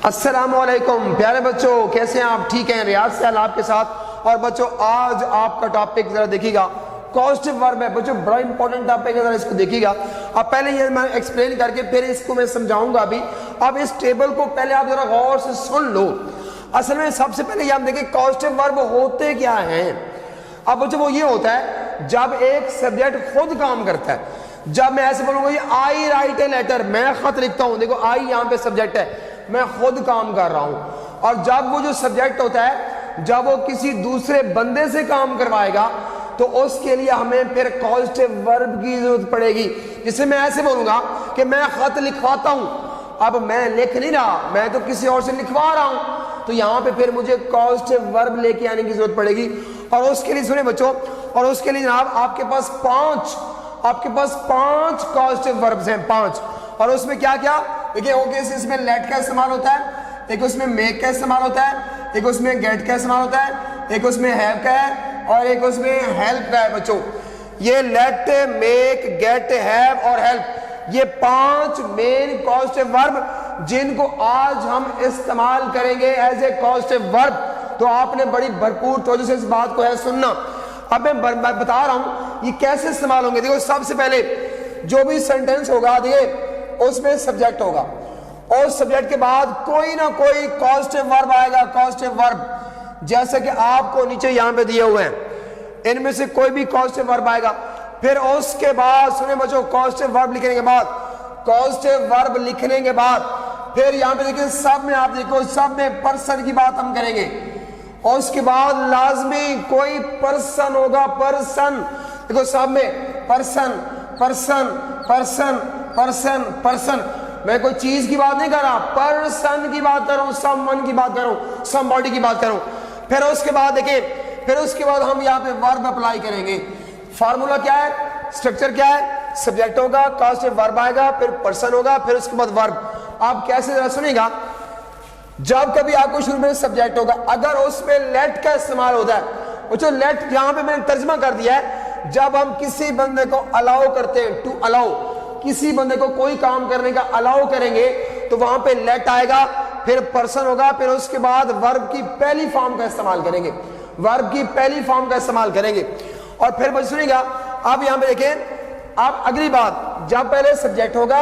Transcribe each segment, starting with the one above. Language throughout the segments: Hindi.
अस्सलामुअलैकुम प्यारे बच्चों, कैसे हैं आप? ठीक हैं? रियाज सैल आपके साथ। और बच्चों आज आपका टॉपिक जरा देखिएगा, कॉजेटिव वर्ब है बच्चों, बड़ा इंपॉर्टेंट टॉपिक है, जरा इसको देखिएगा। अब पहले ये मैं एक्सप्लेन करके फिर इसको मैं समझाऊंगा अभी। अब इस टेबल को पहले आप जरा गौर से सुन लो। असल में सबसे पहले ये हम देखें कॉजेटिव वर्ब होते क्या हैं। अब बच्चों वो ये होता है जब एक सब्जेक्ट खुद काम करता है। जब मैं ऐसे बोलूंगा आई राइट ए लेटर, मैं खत लिखता हूं, देखो आई यहाँ पे सब्जेक्ट है, मैं खुद काम कर रहा हूं। और जब वो जो सब्जेक्ट होता है जब वो किसी दूसरे बंदे से काम करवाएगा तो उसके लिए हमें फिर कॉजेटिव वर्ब की जरूरत पड़ेगी। जिससे मैं ऐसे बोलूंगा कि मैं खत लिखवाता हूं, अब मैं लिख नहीं रहा, मैं तो किसी और से लिखवा रहा हूं, तो यहां पे फिर मुझे कॉजेटिव वर्ब लेके आने की जरूरत पड़ेगी। और उसके लिए सुने बच्चों, और उसके लिए जनाब आपके पास पांच कॉजेटिव वर्ब्स हैं, 5। और उसमें क्या क्या देखिए, ओके इसमें लेट का इस्तेमाल होता है, एक उसमें मेक का इस्तेमाल होता है, एक उसमें गेट का इस्तेमाल होता है, एक उसमें हैव का है और एक उसमें हेल्प का है। बच्चों ये लेट, मेक, गेट, हैव और हेल्प, ये 5 मेन कॉजेटिव वर्ब जिनको आज हम इस्तेमाल करेंगे एज ए कॉजेटिव वर्ब। तो आपने बड़ी भरपूर तवज्जो से इस बात को है सुनना। अब मैं बता रहा हूं ये कैसे इस्तेमाल होंगे। देखो सबसे पहले जो भी सेंटेंस होगा देखिए उसमें सब्जेक्ट होगा और सब्जेक्ट के बाद कोई ना कोई कॉजेटिव वर्ब आएगा। कॉजेटिव वर्ब जैसे कि आपको नीचे यहां पे दिए हुए हैं, इनमें से कोई भी कॉजेटिव वर्ब आएगा। फिर उसके बाद सुने बच्चों, पॉजिटिव वर्ब लिखने के बाद फिर यहां पे देखिए सब में, आप देखो सब में पर्सन की बात हम करेंगे। और उसके बाद लाजमी कोई पर्सन होगा, पर्सन, देखो सब में person person person person person, मैं कोई चीज की बात नहीं कर रहा, पर्सन की बात कर रहा हूं, समवन की बात कर रहा हूं, समबॉडी की बात कर रहा हूं। फिर उसके बाद देखिए, फिर उसके बाद हम यहाँ पे वर्ब अप्लाई करेंगे। फार्मूला क्या है, स्ट्रक्चर क्या है, सब्जेक्ट होगा, कॉजेटिव वर्ब आएगा, फिर पर्सन होगा, फिर उसके बाद वर्ब। आप कैसे जरा सुनिएगा, जब कभी आपको शुरू में सब्जेक्ट होगा अगर उसमें लेट का इस्तेमाल होता है, वो जो लेट यहां पे मैंने तर्जमा कर दिया है, जब हम किसी बंदे को अलाउ करते हैं, टू अलाउ, किसी बंदे को कोई काम करने का अलाउ करेंगे तो वहां पे लेट आएगा, फिर पर्सन होगा, फिर उसके बाद वर्ब की पहली फॉर्म का इस्तेमाल करेंगे, वर्ब की पहली फॉर्म का इस्तेमाल करेंगे। और फिर बस सुनिएगा, अब यहां पे देखें, आप अगली बात, जब पहले सब्जेक्ट होगा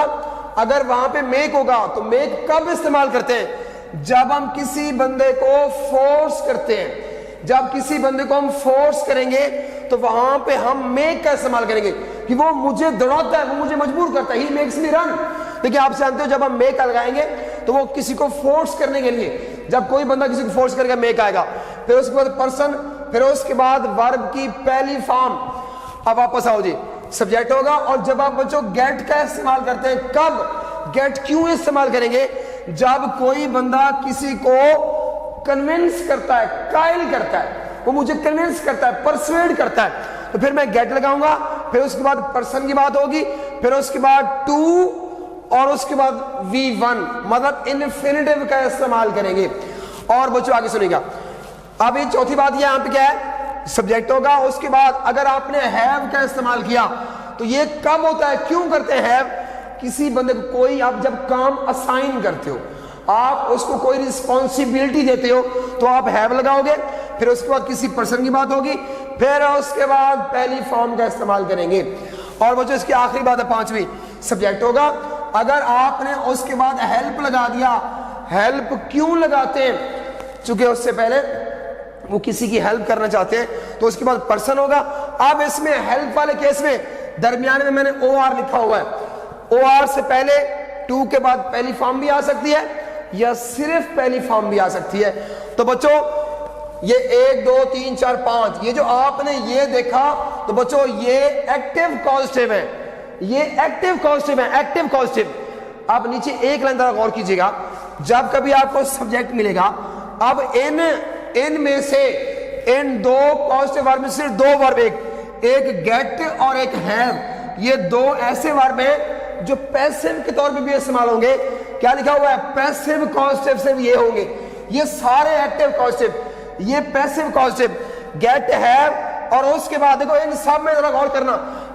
अगर वहां पे मेक होगा तो मेक कब इस्तेमाल करते हैं, जब हम किसी बंदे को फोर्स करते हैं। जब किसी बंदे को हम फोर्स करेंगे तो वहां पे हम मेक का इस्तेमाल करेंगे कि वो मुझे दौड़ाता है, वो मुझे मजबूर करता है, ही मेक्स मी रन। देखिए आप जानते हो जब हम मेक लगाएंगे तो वो किसी को फोर्स करने के लिए, जब कोई बंदा किसी को फोर्स करेगा मेक आएगा, फिर उसके बाद पर्सन, फिर उसके बाद वर्ब की पहली फॉर्म। अब वापस आओ जी, सब्जेक्ट होगा। और जब आप बच्चों गेट का इस्तेमाल करते हैं, कब गेट क्यों इस्तेमाल करेंगे, जब कोई बंदा किसी को कन्विंस करता है, कायल करता है, वो मुझे कन्विंस करता है, परसुएड करता है, तो फिर मैं गेट लगाऊंगा, फिर उसके बाद पर्सन की बात होगी, फिर उसके बाद टू और उसके बाद V1, मतलब इन्फिनिटिव का इस्तेमाल करेंगे। और बच्चों आगे सुनिएगा, अब ये चौथी बात ये यहां पे क्या है, सब्जेक्ट होगा, उसके बाद अगर आपने हैव का इस्तेमाल किया तो ये कब होता है, क्यों करते हैं हैव, किसी बंदे को कोई आप जब काम असाइन करते हो, आप उसको कोई रिस्पॉन्सिबिलिटी देते हो तो आप हैव लगाओगे, फिर उसके बाद किसी पर्सन की बात होगी, फिर उसके बाद पहली फॉर्म का इस्तेमाल करेंगे। और बच्चों इसकी आखिरी बात है 5वीं, सब्जेक्ट होगा, अगर आपने उसके बाद हेल्प लगा दिया, हेल्प क्यों लगाते हैं, चूंकि उससे पहले वो किसी की हेल्प करना चाहते हैं, तो उसके बाद पर्सन होगा। अब इसमें हेल्प वाले केस में दरमियान में मैंने OR लिखा हुआ है, OR से पहले टू के बाद पहली फॉर्म भी आ सकती है या सिर्फ पहली फॉर्म भी आ सकती है। तो बच्चों ये 1 2 3 4 5, ये जो आपने ये देखा, तो बच्चों ये एक्टिव कॉजेटिव है, ये एक्टिव कॉजेटिव है, एक्टिव कॉजेटिव। आप नीचे एक लाइन जरा गौर कीजिएगा, जब कभी आपको सब्जेक्ट मिलेगा, अब इन में से इन 2 कॉजेटिव वर्ब में सिर्फ 2 वर्ब, एक गेट और एक हैव, ये 2 ऐसे वर्ब हैं जो पैसिव के तौर पे भी इस्तेमाल होंगे। क्या लिखा हुआ है, पैसिव कॉजेटिव से भी ये होंगे, ये सारे एक्टिव कॉजेटिव, ये पैसिव कॉजेटिव, गेट, हैव। और उसके बाद देखो इन सब में जरा गौर करना,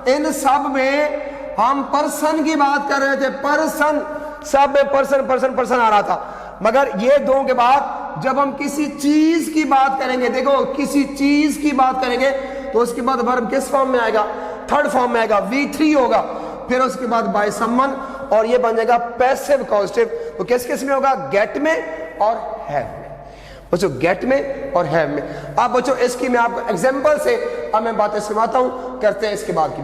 इन सब में हम पर्सन की बात कर रहे थे, पर्सन, सब में पर्सन पर्सन पर्सन आ रहा था। मगर ये दो के बाद जब हम किसी चीज की बात करेंगे, देखो किसी चीज की बात करेंगे तो उसके बाद वर्ब किस फॉर्म में आएगा, थर्ड फॉर्म में आएगा, V3 होगा, फिर उसके बाद बाय समवन, और ये बन जाएगा पैसिव कॉजेटिव। तो किस किस में होगा, गेट में और हैव में। बच्चों गेट में और हैव में। अब बच्चों इसकी मैं आपको एग्जांपल से अब मैं बातें सुनाता हूं, करते हैं इसके बाद की।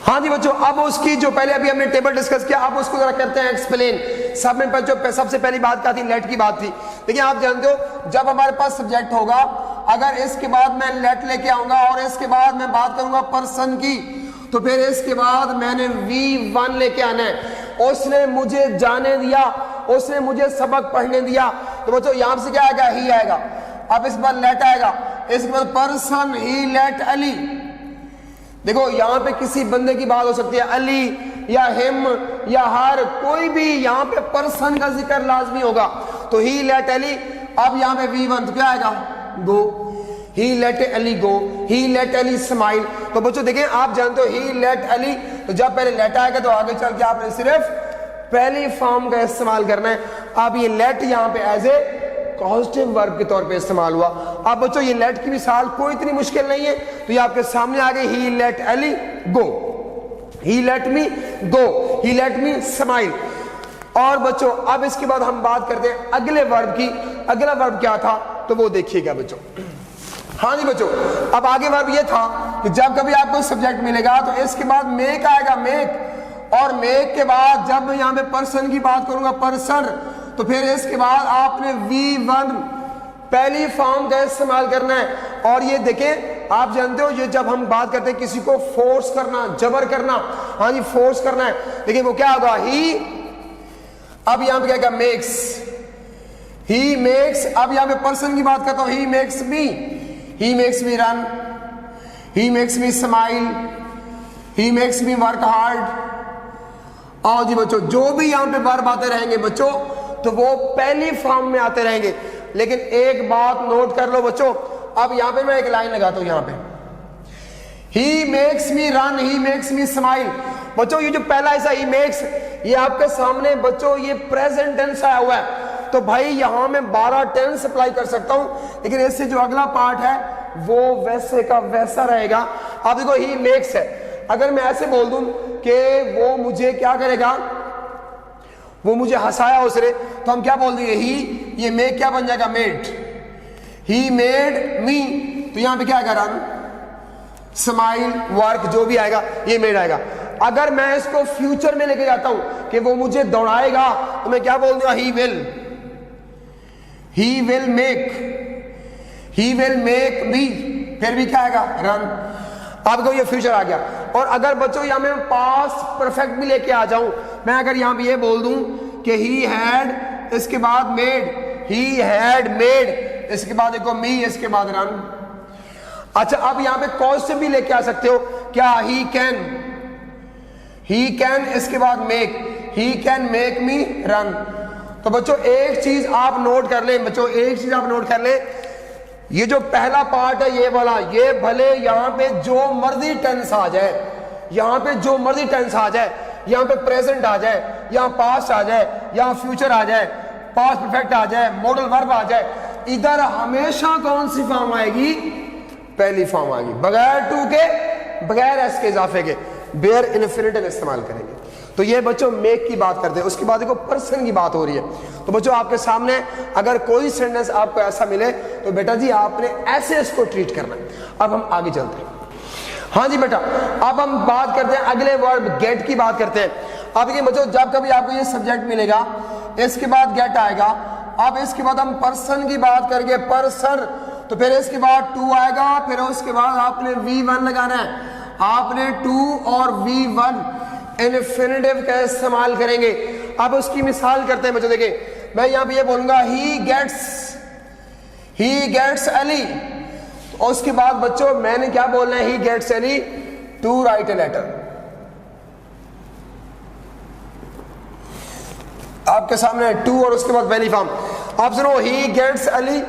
हाँ जी बच्चों, अब उसकी जो पहले अभी हमने टेबल डिस्कस किया, अब उसको जरा करते हैं एक्सप्लेन। सब में बच्चों सबसे पहली बात क्या थी, लेट की बात थी। देखिए आप जानते हो जब हमारे पास सब्जेक्ट होगा, अगर इसके बाद मैं लेट लेके आऊंगा और इसके बाद मैं बात करूंगा पर्सन की, तो फिर इसके बाद मैंने V1 लेके आना है। उसने मुझे जाने दिया, उसने मुझे सबक पढ़ने दिया, तो बच्चों यहां से क्या आएगा, ही आएगा। अब इस बार लेट आएगा, इसके बाद पर्सन ही लेट अली। देखो यहां पे किसी बंदे की बात हो सकती है, अली या हिम या हर, कोई भी यहां पे पर्सन का जिक्र लाजमी होगा। तो ही लेट अली, अब यहां पे V1 तो क्या आएगा, गो। ही लेट अली गो, ही लेट अली स्माइल। तो बच्चों देखें आप जानते हो ही लेट अली, तो जब पहले लेट आएगा तो आगे चल के आपने सिर्फ पहली फॉर्म का इस्तेमाल करना है। अब ये लेट यहाँ पे एज ए पॉजिटिव वर्ब के तौर पे इस्तेमाल हुआ। अब बच्चों ये लेट की मिसाल कोई इतनी मुश्किल नहीं है, तो ये आपके सामने आ गई, ही लेट अली गो, ही लेट मी गो, ही लेट मी स्माइल। और बच्चों अब इसके बाद हम बात करते हैं अगले वर्ब की। अगला वर्ब क्या था तो वो देखिएगा बच्चों। हाँ जी बच्चों, अब आगे वर्ब ये था कि जब कभी आपको सब्जेक्ट मिलेगा तो इसके बाद मेक आएगा, मेक, और मेक के बाद जब मैं यहाँ पे पर्सन की बात करूंगा, पर्सन, तो फिर इसके बाद आपने V1 पहली फॉर्म का इस्तेमाल करना है। और ये देखें आप जानते हो ये जब हम बात करते हैं किसी को फोर्स करना, जबर करना, हाँ जी फोर्स करना है, देखिए वो क्या होगा, ही, अब यहां पे क्या, मेक्स, ही मेक्स। अब यहां पे पर्सन की बात करता हूं, he makes me, he makes me run, he makes me smile, he makes me work hard. और जी बच्चों जो भी यहां पे वर्ब आते रहेंगे बच्चों तो वो पहली फॉर्म में आते रहेंगे। लेकिन एक बात नोट कर लो बच्चों, अब यहां पे मैं एक लाइन लगाता हूं, यहां पे he makes me run, he makes me smile. बच्चों ये जो पहला ऐसा ही मेक्स, ये आपके सामने बच्चों ये प्रेजेंट टेंस आया हुआ है, तो भाई यहां मैं 12 टेंस अप्लाई कर सकता हूं, लेकिन इससे जो अगला पार्ट है वो वैसे का वैसा रहेगा। अब देखो ही मेक्स है, अगर मैं ऐसे बोल दूं कि वो मुझे क्या करेगा, वो मुझे हंसाया उसने, तो हम क्या बोल देंगे, ही, ये मेक क्या बन जाएगा, मेड, ही मेड मी। तो यहां पे क्या आएगा, रन, स्माइल, वर्क, जो भी आएगा ये मेड आएगा। अगर मैं इसको फ्यूचर में लेके जाता हूं कि वो मुझे दौड़ाएगा, तो मैं क्या बोल दूंगा, he will make, he will make me, फिर भी क्या आएगा, रन। अब ये फ्यूचर आ गया। और अगर बच्चों यहां मैं पास्ट परफेक्ट भी लेके आ जाऊं, मैं अगर यहां पे ये बोल दूं कि ही हैड, इसके बाद मेड, ही हैड मेड, इसके बाद देखो मी, इसके बाद रन। अच्छा अब यहां पे कॉज भी लेके आ सकते हो, क्या, ही कैन, इसके बाद make, he can make me run. तो बच्चों एक चीज आप नोट कर ले, बच्चों एक चीज आप नोट कर ले, ये जो पहला पार्ट है ये वाला, ये भले यहां पे जो मर्जी टेंस आ जाए, यहां पे जो मर्जी टेंस आ जाए, यहां पे प्रेजेंट आ जाए, यहां पास्ट आ जाए, यहां फ्यूचर आ जाए, पास्ट परफेक्ट आ जाए, मॉडल वर्ब आ जाए, इधर हमेशा कौन सी फॉर्म आएगी, पहली फॉर्म आएगी, बगैर टू के, बगैर एस के इजाफे के, बेयर इन्फिनिटिव इस्तेमाल करेंगे। तो ये बच्चों मेक की बात करते हैं। उसके बाद देखो पर्सन की बात हो रही है, तो बच्चों आपके सामने अगर कोई सेंटेंस आपको ऐसा मिले तो बेटा जी आपने ऐसे इसको ट्रीट करना है। अब हम आगे चलते हैं। हाँ जी बेटा, अब हम बात करते हैं अगले वर्ब गेट की बात करते हैं। अब ये बच्चों जब कभी आपको ये सब्जेक्ट मिलेगा, इसके बाद गेट आएगा, अब इसके बाद हम पर्सन की बात करेंगे, पर्सन, तो फिर इसके बाद टू आएगा, फिर उसके बाद आपने V1 लगाना है, आपने टू और V1 इन्फिनिटिव का इस्तेमाल करेंगे। अब उसकी मिसाल करते हैं बच्चों, देखिए मैं यहां पे ये बोलूंगा ही गेट्स अली, और उसके बाद बच्चों मैंने क्या बोलना है, he gets Ali to write a letter. आपके सामने टू और उसके बाद पहली फॉर्म, आप सुनो, he gets Ali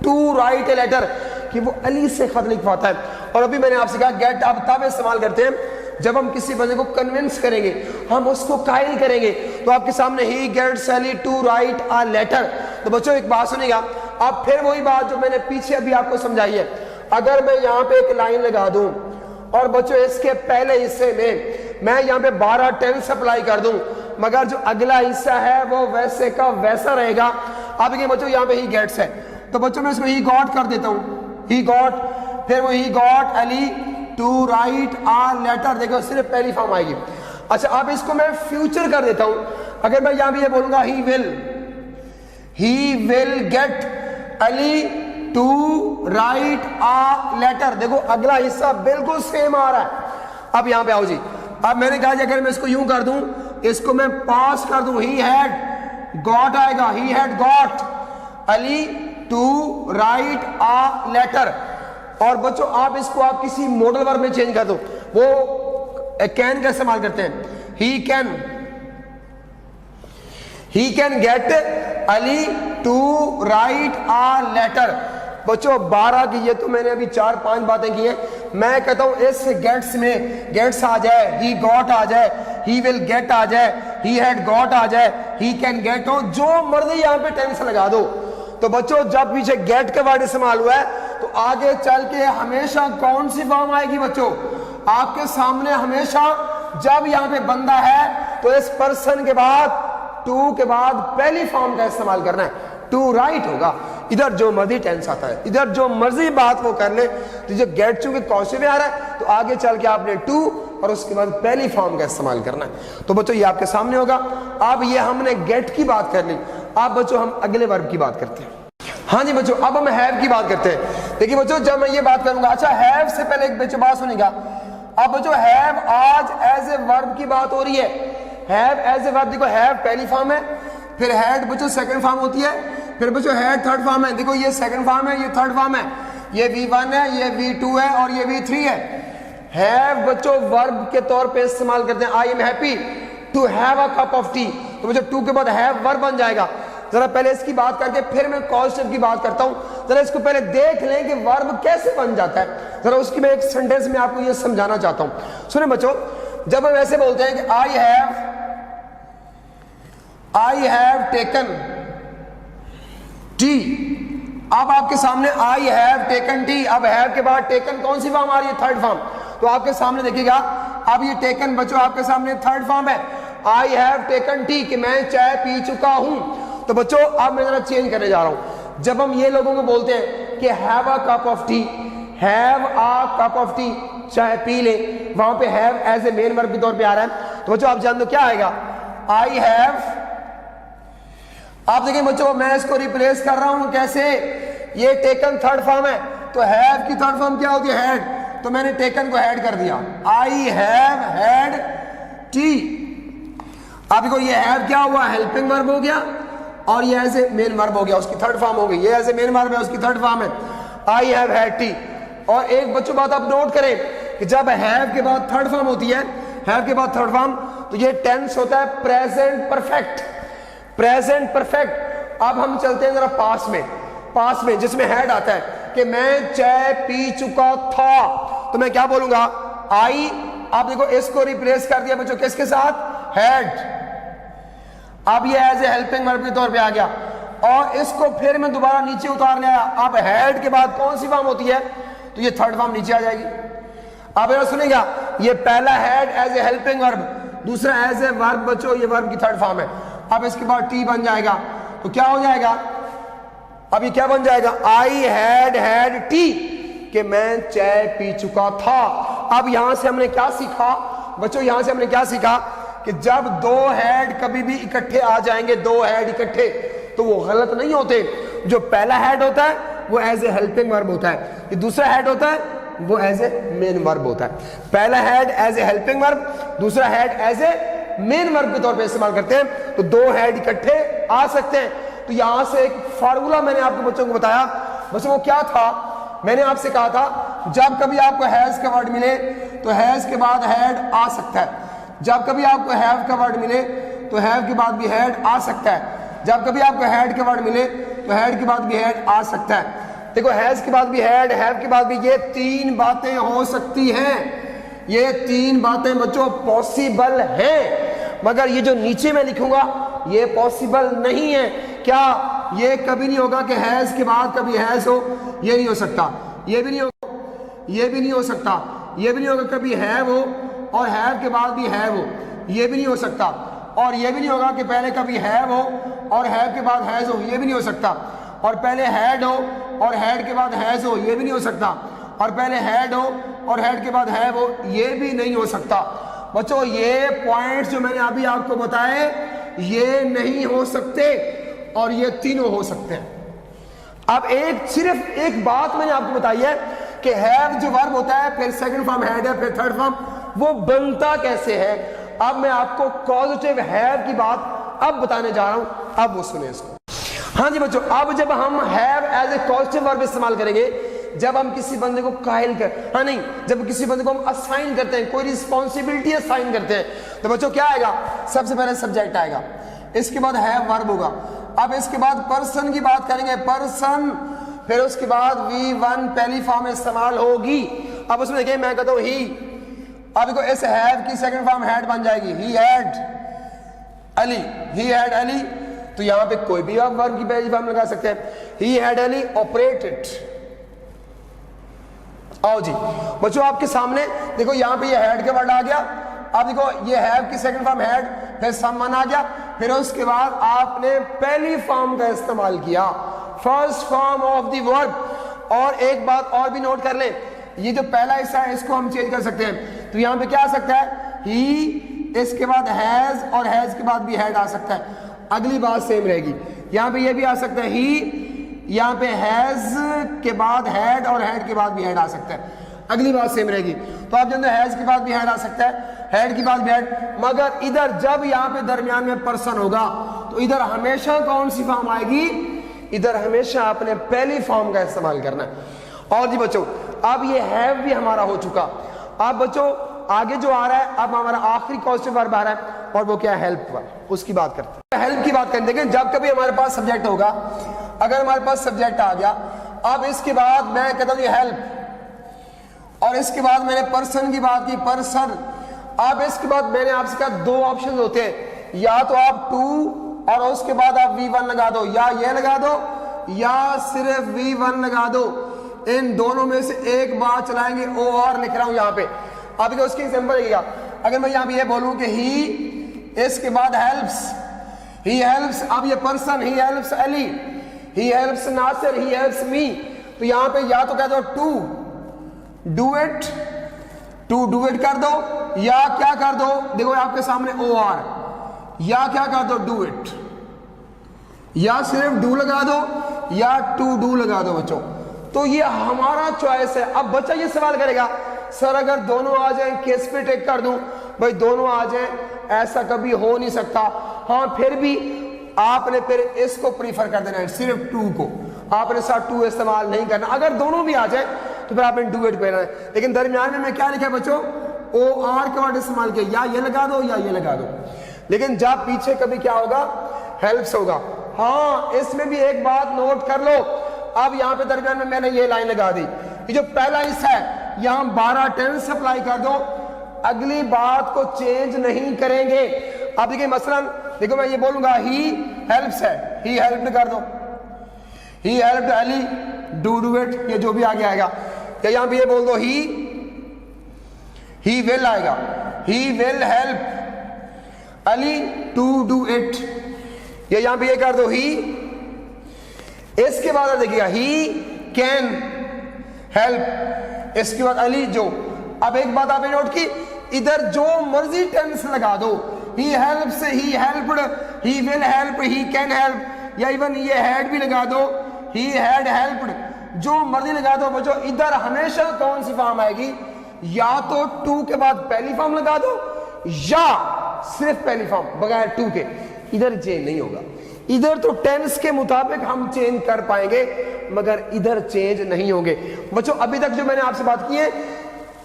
to write a letter, कि वो अली से खत लिख पाता है। और अभी मैंने आपसे कहा गेट अब तब इस्तेमाल करते हैं जब हम किसी बंदे को कन्विंस करेंगे, हम उसको कायल करेंगे, तो आपके सामने he gets Ellie to write a letter. तो बच्चों एक बात सुनिएगा, अब फिर वही बात जो मैंने पीछे अभी आपको समझाई है, अगर मैं यहाँ पे एक लाइन लगा दूं और बच्चों इसके पहले हिस्से में मैं यहाँ पे 12 टेंस अप्लाई कर दूं, मगर जो अगला हिस्सा है वो वैसे का वैसा रहेगा। अब ये बच्चों यहाँ पे ही गेट्स है, तो बच्चों मैं इसको ही गॉट कर देता हूँ, ही गॉट, फिर वो he got Eli to write a letter, देखो सिर्फ पहली फॉर्म आएगी। अच्छा अब इसको मैं फ्यूचर कर देता हूं, अगर मैं यहां भी ये बोलूंगा he will get Ellie to write a letter, देखो अगला हिस्सा बिल्कुल सेम आ रहा है। अब यहां पे आओ जी, अब मैंने कहा अगर मैं इसको यूं कर दूं, इसको मैं पास कर दूं, ही हैड गॉट आएगा, he had got Eli to write a letter. और बच्चों आप इसको आप किसी मॉडल वर्ब में चेंज कर दो, वो कैन का इस्तेमाल करते हैं, he can get Ali to write a letter. बच्चों 12 की ये तो मैंने अभी 4-5 बातें की हैं, मैं कहता हूं इस गेट्स में गेट्स आ जाए, ही गॉट आ जाए, ही विल गेट आ जाए, ही हैड गॉट आ जाए, ही कैन गेट हो, जो मर्जी यहां पे टेंस लगा दो। तो बच्चों जब पीछे गेट का वर्ड इस्तेमाल हुआ है तो आगे चल के हमेशा कौन सी फॉर्म आएगी बच्चों, आपके सामने हमेशा जब यहां पे बंदा है तो इस पर्सन के बाद टू के बाद पहली फॉर्म का इस्तेमाल करना है, टू राइट होगा। इधर जो मर्जी टेंस आता है, इधर जो मर्जी बात वो कर ले, तो जो गेट चूंकि कौशे में आ रहा है तो आगे चल के आपने टू और उसके बाद पहली फॉर्म का इस्तेमाल करना है। तो बच्चों ये आपके सामने होगा। अब ये हमने गेट की बात कर ली, अब बच्चों हम अगले वर्ब की बात करते हैं। हाँ जी बच्चों, अब हम हैव की बात करते हैं। देखिए बच्चों जब मैं ये बात करूंगा, अच्छा हैव से पहले एक बच्चों बात सुनिएगा, अब बच्चों हैव आज एज ए वर्ब की बात हो रही है। हैव एज ए वर्ब, देखो हैव पहली फॉर्म है, फिर हैड बच्चों सेकंड फॉर्म होती है, फिर बच्चों हैड थर्ड फॉर्म है। देखो ये सेकंड फॉर्म है, ये थर्ड फॉर्म है, ये V1 है, ये V2 है और ये V3 है। हैव बच्चों वर्ब के तौर पे इस्तेमाल करते हैं, I am happy to have a cup of tea, तो बच्चों टू के बाद हैव वर्ब बन जाएगा। जरा पहले इसकी बात करके फिर मैं कॉजेटिव की बात करता हूं, जरा इसको पहले देख लें कि वर्ब कैसे बन जाता है, जरा उसकी मैं एक सेंटेंस में आपको ये समझाना चाहता हूं। सुने बच्चों, जब हम ऐसे बोलते हैं कि आई हैव टेकन टी, अब आपके सामने आई हैव टेकन टी, अब हैव के बाद टेकन कौन सी फॉर्म आ रही है, थर्ड फॉर्म। तो आपके सामने देखिएगा, अब ये टेकन बच्चों आपके सामने थर्ड फॉर्म है, आई हैव टेकन टी, कि मैं चाय पी चुका हूं। तो बच्चों अब मैं जरा चेंज करने जा रहा हूं, जब हम ये लोगों को बोलते हैं कि have a cup of tea, have a cup of tea, चाय पी ले, वहां पे have as a main verb के तौर पे आ रहा है। तो बच्चों आप जान दो क्या आएगा, आई हैव। आप देखिए बच्चों मैं इसको रिप्लेस कर रहा हूं कैसे, ये टेकन थर्ड फॉर्म है, तो हैव की थर्ड फॉर्म क्या होती है, हैड, तो मैंने टेकन को हैड कर दिया, आई हैव हैड टी। अब देखो ये हैव क्या हुआ, हेल्पिंग वर्ब हो गया, और ये एज ए मेन वर्ब हो गया, उसकी थर्ड फॉर्म हो गई, ये एज ए मेन वर्ब है, उसकी थर्ड फॉर्म है, आई हैव हैड टी। और एक बच्चों बात आप नोट करें कि जब हैव के बाद थर्ड फॉर्म होती है, हैव के बाद थर्ड फॉर्म, तो ये टेंस होता है प्रेजेंट परफेक्ट, प्रेजेंट परफेक्ट। अब हम चलते हैं जरा पास में जिसमें हैड आता है कि मैं चाय पी चुका था, तो मैं क्या बोलूंगा, आई। आप देखो इसको रिप्लेस कर दिया बच्चों किसके साथ, हैड। अब ये एज ए हेल्पिंग वर्ब के तौर पे आ गया, और इसको फिर मैं दोबारा नीचे उतार लिया। अब हैड के बाद कौन सी फॉर्म होती है, तो ये थर्ड फॉर्म नीचे आ जाएगी। अब ये सुनेगा, ये पहला had as a helping verb, दूसरा एज ए वर्ब बच्चों, ये वर्ब की थर्ड फॉर्म है। अब इसके बाद टी बन जाएगा, तो क्या हो जाएगा, अब ये क्या बन जाएगा, आई हैड हैड टी, कि मैं चाय पी चुका था। अब यहां से हमने क्या सीखा बच्चों, यहां से हमने क्या सीखा कि जब दो हैड कभी भी इकट्ठे आ जाएंगे, दो हैड इकट्ठे, तो वो गलत नहीं होते। जो पहला हैड होता है वो एज ए हेल्पिंग वर्ब होता है, ये दूसरा हैड होता है वो एज ए मेन वर्ब होता है। पहला had as a helping verb, दूसरा had as a main verb के तौर पे इस्तेमाल करते हैं, तो दो हैड इकट्ठे आ सकते हैं। तो यहां से एक फार्मूला मैंने आपके बच्चों को बताया, बच्चों वो क्या था, मैंने आपसे कहा था जब कभी आपको हैज का वर्ड मिले तो हैज के बाद हैड आ सकता है, जब कभी आपको हैव का वर्ड मिले तो हैव के बाद भी हैड आ सकता है, जब कभी आपको हैड का वर्ड मिले तो हैड के बाद भी हैड आ सकता है। देखो हैज के बाद भी हैड, हैव के बाद भी, ये तीन बातें हो सकती हैं, ये तीन बातें बच्चों पॉसिबल है, मगर ये जो नीचे मैं लिखूंगा ये पॉसिबल नहीं है। क्या ये कभी नहीं होगा कि हैज के बाद कभी हैज हो? ये नहीं हो सकता। ये भी नहीं होगा, ये भी नहीं हो सकता। ये भी नहीं होगा कभी हैव हो और हैव के बाद भी हैव हो, ये भी नहीं हो सकता। और ये भी नहीं होगा कि पहले कभी हैव हो और हैव के बाद हैज हो, ये भी नहीं हो सकता। और पहले हैड हो और हैड के बाद हैज हो, ये भी नहीं हो सकता। और पहले हैड हो और हैड के बाद हैव हो, ये भी नहीं हो सकता। बच्चों ये पॉइंट्स जो मैंने अभी आपको बताए ये नहीं हो सकते और ये तीनों हो सकते हैं। अब सिर्फ एक बात मैंने आपको बताई है कि हैव जो वर्ब होता है, फिर सेकंड फॉर्म हैड है, फिर थर्ड फॉर्म, वो बनता कैसे है। अब मैं आपको पॉजिटिव हैव की बात अब बताने जा रहा हूं, अब वो सुने इसको। हाँ जी बच्चों, अब जब हम have as a positive verb इस्तेमाल करेंगे, जब हम किसी बंदे को कायल कर हाँ नहीं जब किसी बंदे को हम असाइन करते हैं, कोई रिस्पॉन्सिबिलिटी असाइन करते हैं, तो बच्चों क्या आएगा? सबसे पहले सब्जेक्ट आएगा, इसके बाद हैव वर्ब होगा। अब इसके बाद पर्सन की बात करेंगे, पर्सन, फिर उसके बाद V1 पहली फॉर्म इस्तेमाल होगी। अब उसमें देखिए मैं कहता हूं ही, अब देखो इस हैव की सेकंड फॉर्म हैड बन जाएगी, he had Ali, he had Ali. तो यहां पे कोई भी आप वर्ब की पहली फॉर्म लगा सकते हैं, ही हैड अली ऑपरेटेड। आओ जी बच्चों आपके सामने देखो यहां पे ये हैड का वर्ड आ गया। अब देखो ये हैव की सेकंड फॉर्म हैड, फिर समवन आ गया, फिर उसके बाद आपने पहली फॉर्म का इस्तेमाल किया, first form of the verb. और एक बात और भी नोट कर लें, ये जो पहला हिस्सा है इसको हम चेंज कर सकते हैं। तो यहां पे क्या आ सकता है? ही, इसके बाद हैज और हैज के बाद भी हैड आ सकता है। अगली बात सेम रहेगी, यहां पे ये भी आ सकता है ही, यहां पे हैज के बाद हैड और हैड के बाद भी हैड आ सकता है। अगली बात सेम रहेगी। तो आप जानते हैं हैज के बाद भी हैड आ सकता है, हैड के बाद भी हैड, मगर इधर जब यहां पे दरमियान में पर्सन होगा तो इधर हमेशा कौन सी फॉर्म आएगी? इधर हमेशा आपने पहली फॉर्म का इस्तेमाल करना है। और जी बच्चों अब ये हैव भी हमारा हो चुका। अब बच्चों आगे जो आ रहा है, अब हमारा आखिरी पॉजिटिव वर्ब आ रहा है और वो क्या है? Help verb. उसकी बात करते हैं, हेल्प की बात करें। देखें जब कभी हमारे पास सब्जेक्ट होगा, अगर हमारे पास सब्जेक्ट आ गया, अब इसके बाद मैं कहता हूं हेल्प, और इसके बाद मैंने पर्सन की बात की, पर्सन। अब इसके बाद मैंने आपसे कहा दो ऑप्शन होते हैं, या तो आप टू और उसके बाद आप V1 लगा दो, या ये लगा दो या सिर्फ V1 लगा दो। इन दोनों में से एक बात चलाएंगे। ओ आर लिख रहा हूं यहां पे। अब उसकी एग्जांपल देखिएगा, अगर मैं यहां पे ये बोलूं कि ही, इसके बाद हेल्प्स, ही हेल्प्स, अब ये person, he helps Ali, he helps Nasir, he helps me. तो यहां पे या तो कह दो to do it, to do it कर दो, या क्या कर दो? देखो आपके सामने ओ आर, या क्या कर दो? डू इट, या सिर्फ डू लगा दो या टू डू लगा दो बच्चों। तो ये हमारा चॉइस है। अब बच्चा ये सवाल करेगा, सर अगर दोनों आ जाए केस पे टेक कर दूं? भाई दोनों आ जाए ऐसा कभी हो नहीं सकता। हाँ फिर भी आपने फिर इसको प्रीफर कर देना है, सिर्फ टू को आपने साथ टू इस्तेमाल नहीं करना। अगर दोनों भी आ जाए तो फिर आपने डू इट कहना है। लेकिन दरमियान में मैं क्या लिखा है बच्चों? ओ आर का वर्ड इस्तेमाल किया, या ये लगा दो या ये लगा दो। लेकिन जब पीछे कभी क्या होगा? हेल्प्स होगा। हाँ इसमें भी एक बात नोट कर लो, अब यहां पे दरमियान में मैंने ये लाइन लगा दी, ये जो पहला हिस्सा है यहां 12 टेंस अप्लाई कर दो, अगली बात को चेंज नहीं करेंगे। अब देखिए मसलन देखो मैं ये बोलूंगा ही हेल्प्स है, ही हेल्प्ड कर दो, he helped Ali do it, ये जो भी आगे आएगा। या यहां पे ये बोल दो ही विल आएगा, he will help Ali to do it. या यहां पे ये कर दो ही, इसके बाद देखिएगा ही कैन हेल्प, इसके बाद अली जो। अब एक बात आपने नोट की, इधर जो मर्जी टेंस लगा दो, he helps, he helped, he will help, he can help, या इवन ये हैड भी लगा दो, ही हैड हेल्प्ड, जो मर्जी लगा दो बच्चों। इधर हमेशा कौन सी फॉर्म आएगी? या तो टू के बाद पहली फॉर्म लगा दो या सिर्फ पहली फॉर्म बगैर टू के। इधर चेंज नहीं होगा। इधर तो टेंस के मुताबिक हम चेंज कर पाएंगे मगर इधर चेंज नहीं होंगे बच्चों। अभी तक जो मैंने आपसे बात की है,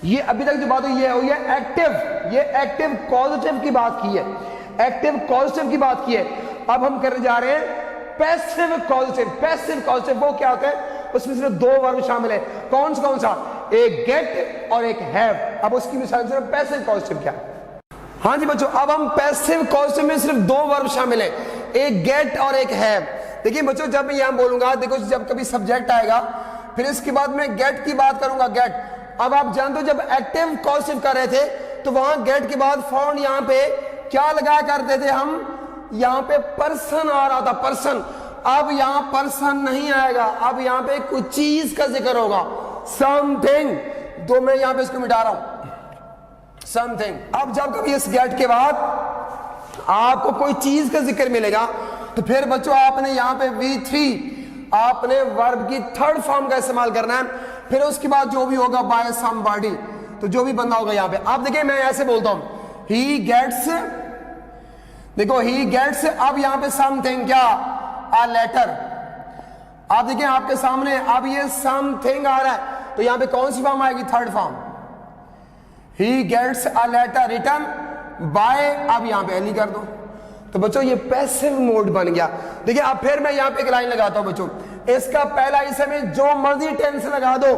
ये अभी तक जो बात हुई है एक्टिव, ये एक्टिव पॉजिटिव की बात की है, एक्टिव पॉजिटिव की बात की है। अब हम करने जा रहे हैं पैसिव पॉजिटिव। पैसिव पॉजिटिव वो क्या होता है? उसमें सिर्फ दो वर्ब शामिल है। कौन सा? एक गेट और एक हैव। अब उसकी मिसाल से पैसिव कॉजेटिव क्या है? हाँ जी बच्चों, अब हम पैसिव कॉजेटिव में सिर्फ दो वर्ब शामिल है, एक गेट और एक हैव। देखिए बच्चों, जब मैं यहां बोलूंगा, देखो जब कभी सब्जेक्ट आएगा फिर इसके बाद मैं गेट की बात करूंगा, गेट। अब आप जानते हो जब एक्टिव कॉजेटिव कर रहे थे तो वहां गेट के बाद फॉर्म यहां पे क्या लगाया करते थे हम, यहां पे पर्सन आ रहा था, पर्सन। अब यहां पर्सन नहीं आएगा, अब यहां पे कुछ चीज का जिक्र होगा, समथिंग। तो मैं यहां पे इसको मिटा रहा हूं, समथिंग। अब जब कभी इस गेट के बाद आपको कोई चीज का जिक्र मिलेगा तो फिर बच्चों आपने यहां पे V3 आपने वर्ब की थर्ड फॉर्म का इस्तेमाल करना है। फिर उसके बाद जो भी होगा बाय समबॉडी, तो जो भी बंदा होगा यहां पे। अब देखिए मैं ऐसे बोलता हूं, ही गेट्स, देखो ही गेट्स, अब यहां पे समथिंग क्या, अ लेटर। आप देखिए आपके सामने अब ये समथिंग आ रहा है, तो यहां पे कौन सी फॉर्म आएगी, third form. He gets a letter written by, अब यहां पे एली कर दो, तो बच्चों ये पैसिव मोड बन गया। देखिए अब फिर मैं यहां पे एक लाइन लगाता हूं बच्चों, इसका पहला हिस्से में जो मर्जी टेंस लगा दो,